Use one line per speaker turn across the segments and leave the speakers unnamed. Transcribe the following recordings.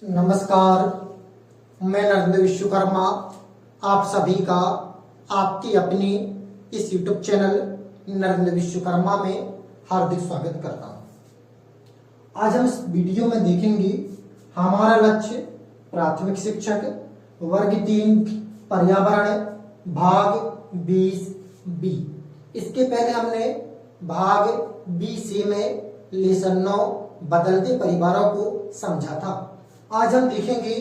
नमस्कार, मैं नरेंद्र विश्वकर्मा आप सभी का आपकी अपनी इस YouTube चैनल नरेंद्र विश्वकर्मा में हार्दिक स्वागत करता हूं। आज हम इस वीडियो में देखेंगे हमारा लक्ष्य प्राथमिक शिक्षक वर्ग 3 पर्यावरण भाग 20B। इसके पहले हमने भाग 20A में लेसन 9 बदलते परिवारों को समझा था। आज हम देखेंगे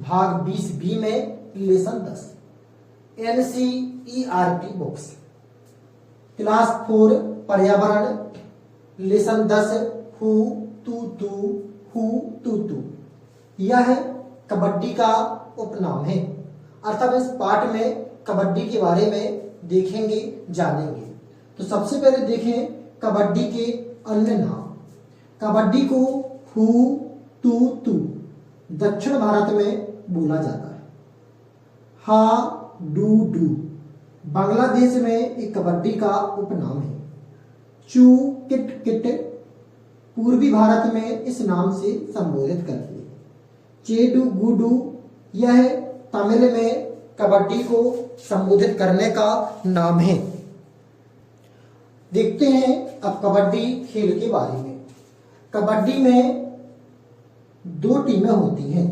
भाग 20B में लेसन 10 NCERT बुक्स क्लास 4 पर्यावरण लेसन 10 हु तू। यह कबड्डी का उपनाम है। अर्थात इस पाठ में कबड्डी के बारे में देखेंगे जानेंगे। तो सबसे पहले देखें कबड्डी के अन्य नाम। कबड्डी को हु तू दक्षिण भारत में बोला जाता है। हा डू बांग्लादेश में एक कबड्डी का उपनाम है। चू किट पूर्वी भारत में इस नाम से संबोधित करती है। चेडू गुडू यह तमिल में कबड्डी को संबोधित करने का नाम है। देखते हैं अब कबड्डी खेल के बारे में। कबड्डी में 2 टीमें होती हैं।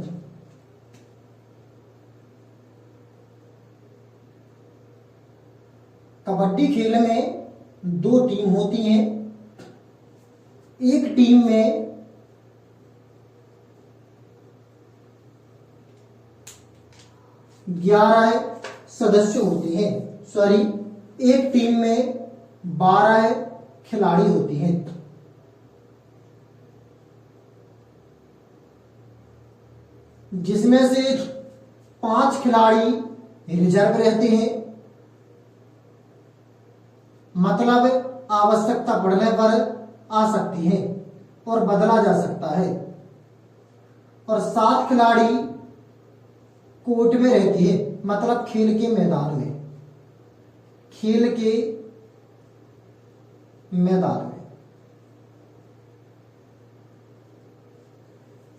कबड्डी खेल में 2 टीम होती हैं। एक टीम में 11 सदस्य होते हैं। एक टीम में 12 खिलाड़ी होते हैं। जिसमें से 5 खिलाड़ी रिजर्व रहते हैं, मतलब आवश्यकता पड़ने पर आ सकती है और बदला जा सकता है। और 7 खिलाड़ी कोर्ट में रहते हैं, मतलब खेल के मैदान में।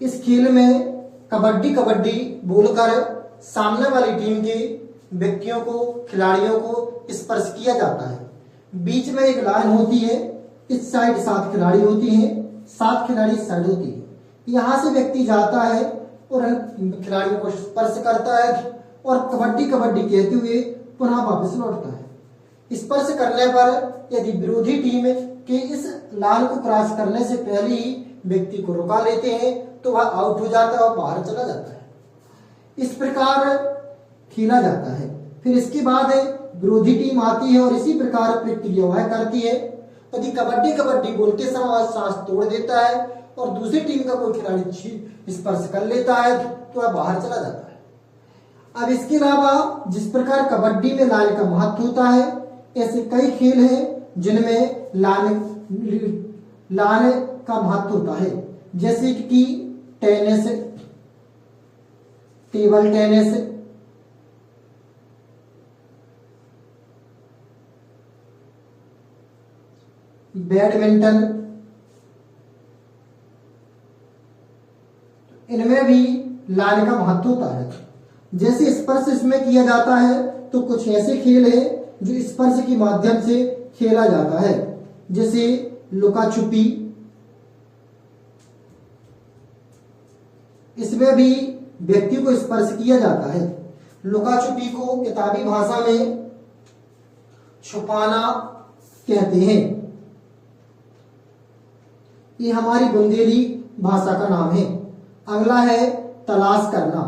इस खेल में कबड्डी बोलकर सामने वाली टीम के व्यक्तियों को, खिलाड़ियों को स्पर्श किया जाता है। बीच में एक लाइन होती है। इस साइड 7 खिलाड़ी होती हैं, 7 खिलाड़ी इस साइड होती है। यहां से व्यक्ति जाता है और खिलाड़ियों को स्पर्श करता है और कबड्डी कहते हुए पुनः वापस लौटता है। स्पर्श करने पर यदि विरोधी टीम के इस लाइन को क्रॉस करने से पहले ही व्यक्ति को रुका लेते हैं तो वह आउट हो जाता है और बाहर चला जाता है। इस प्रकार खेला जाता है। फिर इसके बाद विरोधी टीम आती है और इसी प्रकार प्रक्रिया वह करती है। यदि कबड्डी बोलते समय वह सांस तोड़ देता है और दूसरी टीम का कोई खिलाड़ी स्पर्श कर लेता है तो वह बाहर चला जाता है। अब इसके अलावा जिस प्रकार कबड्डी में लाइन का महत्व होता है, ऐसे कई खेल हैं जिनमें लाइन का महत्व होता है। जैसे कि टेनिस, टेबल टेनिस, बैडमिंटन, इनमें भी लाइन का महत्व होता है। जैसे स्पर्श इसमें किया जाता है तो कुछ ऐसे खेल है जो स्पर्श के माध्यम से खेला जाता है। जैसे लुका छुपी, इसमें भी व्यक्ति को स्पर्श किया जाता है। लुका छुपी को किताबी भाषा में छुपाना कहते हैं। ये हमारी बुंदेली भाषा का नाम है। अगला है तलाश करना।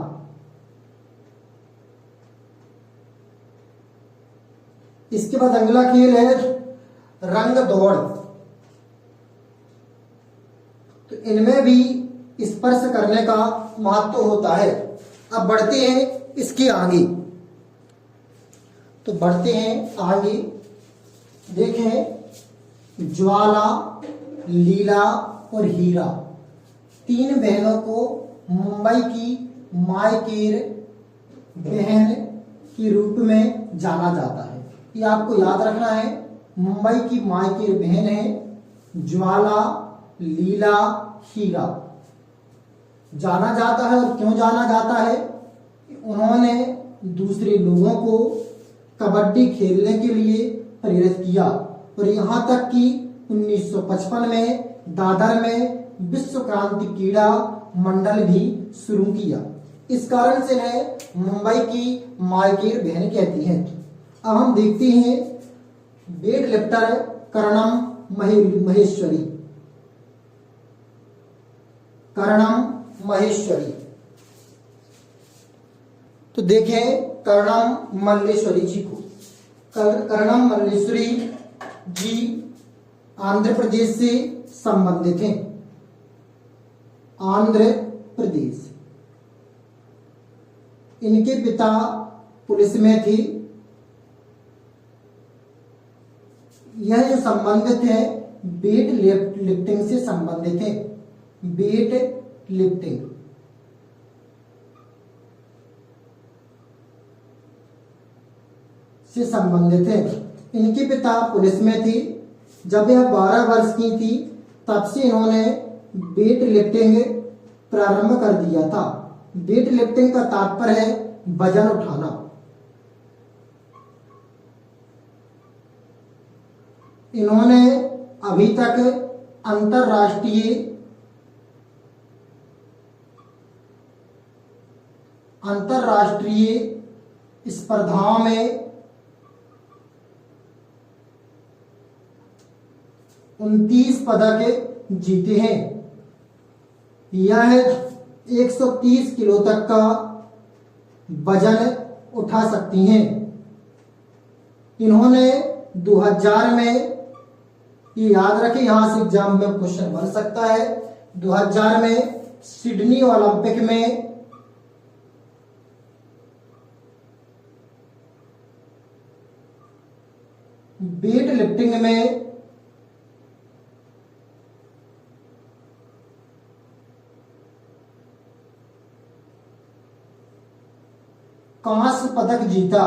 इसके बाद अगला खेल है रंग दौड़। तो इनमें भी स्पर्श करने का महत्व होता है। अब बढ़ते हैं इसके आगे। तो बढ़ते हैं आगे। देखें ज्वाला, लीला और हीरा 3 बहनों को मुंबई की मायकेर बहन के रूप में जाना जाता है। ये आपको याद रखना है। मुंबई की मायकेर बहन है ज्वाला, लीला, हीरा। जाना जाता है। और क्यों जाना जाता है? उन्होंने दूसरे लोगों को कबड्डी खेलने के लिए प्रेरित किया और यहाँ तक कि 1955 में दादर में विश्व क्रांति क्रीड़ा मंडल भी शुरू किया। इस कारण से इन्हें मुंबई की मालकीर बहन कहती हैं। अब हम देखते हैं वेट लिफ्टर कर्णम महेश्वरी। कर्णम महेश्वरी, तो देखें कर्णम मल्लेश्वरी जी को। कर्णम मल्लेश्वरी जी आंध्र प्रदेश से संबंधित हैं। आंध्र प्रदेश। इनके पिता पुलिस में थे। यह जो संबंधित है वेट लिफ्टिंग से संबंधित है। वेट लिफ्टिंग से संबंधित है। इनके पिता पुलिस में थे। जब यह 12 वर्ष की थी तब से इन्होंने वेट लिफ्टिंग प्रारंभ कर दिया था। वेट लिफ्टिंग का तात्पर्य है वजन उठाना। इन्होंने अभी तक अंतरराष्ट्रीय स्पर्धाओं में 29 पदक जीते हैं। यह 130 किलो तक का वजन उठा सकती हैं। इन्होंने 2000 में, ये याद रखें, यहां से एग्जाम में क्वेश्चन बन सकता है, 2000 में सिडनी ओलंपिक में वेट लिफ्टिंग में कांस्य पदक जीता।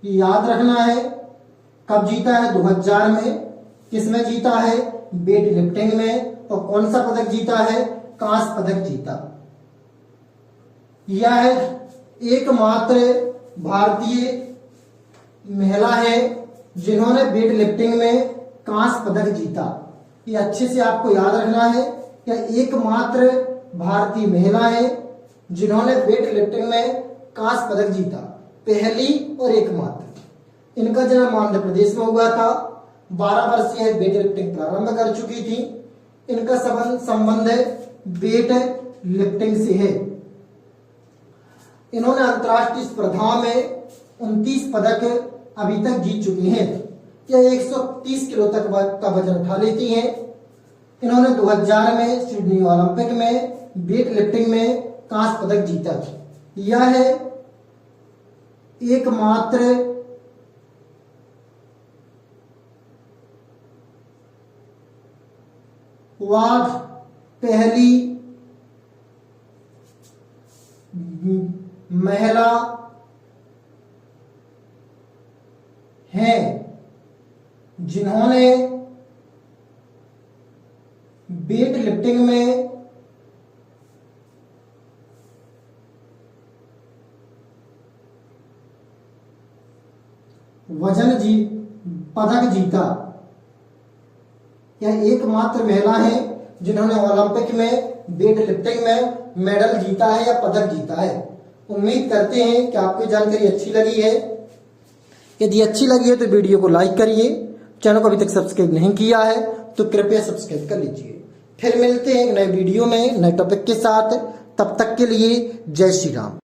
ये याद रखना है। कब जीता है? 2000 में। किसमें जीता है? वेट लिफ्टिंग में। और कौन सा पदक जीता है? कांस्य पदक जीता। यह एकमात्र भारतीय महिला है जिन्होंने वेट लिफ्टिंग में कांस्य पदक जीता। ये अच्छे से आपको याद रखना है। यह एकमात्र भारतीय महिला है जिन्होंने वेट लिफ्टिंग में कांस्य पदक जीता। पहली और एकमात्र। इनका जन्म आंध्र प्रदेश में हुआ था। 12 वर्ष से वेट लिफ्टिंग प्रारंभ कर चुकी थी। इनका संबंध है वेट लिफ्टिंग से है। इन्होंने अंतर्राष्ट्रीय स्पर्धा में 29 पदक अभी तक जीत चुकी हैं। यह 130 किलो तक का वजन उठा लेती हैं। इन्होंने 2000 में सिडनी ओलंपिक में वेट लिफ्टिंग में कांस्य पदक जीता। यह एकमात्र वाघ पहली महिला हैं जिन्होंने वेट लिफ्टिंग में पदक जीता। यह एकमात्र महिला है जिन्होंने ओलंपिक में वेट लिफ्टिंग में मेडल जीता है या पदक जीता है। उम्मीद करते हैं कि आपको जानकारी अच्छी लगी है। यदि अच्छी लगी है तो वीडियो को लाइक करिए। चैनल को अभी तक सब्सक्राइब नहीं किया है तो कृपया सब्सक्राइब कर लीजिए। फिर मिलते हैं एक नए वीडियो में नए टॉपिक के साथ। तब तक के लिए जय श्री राम।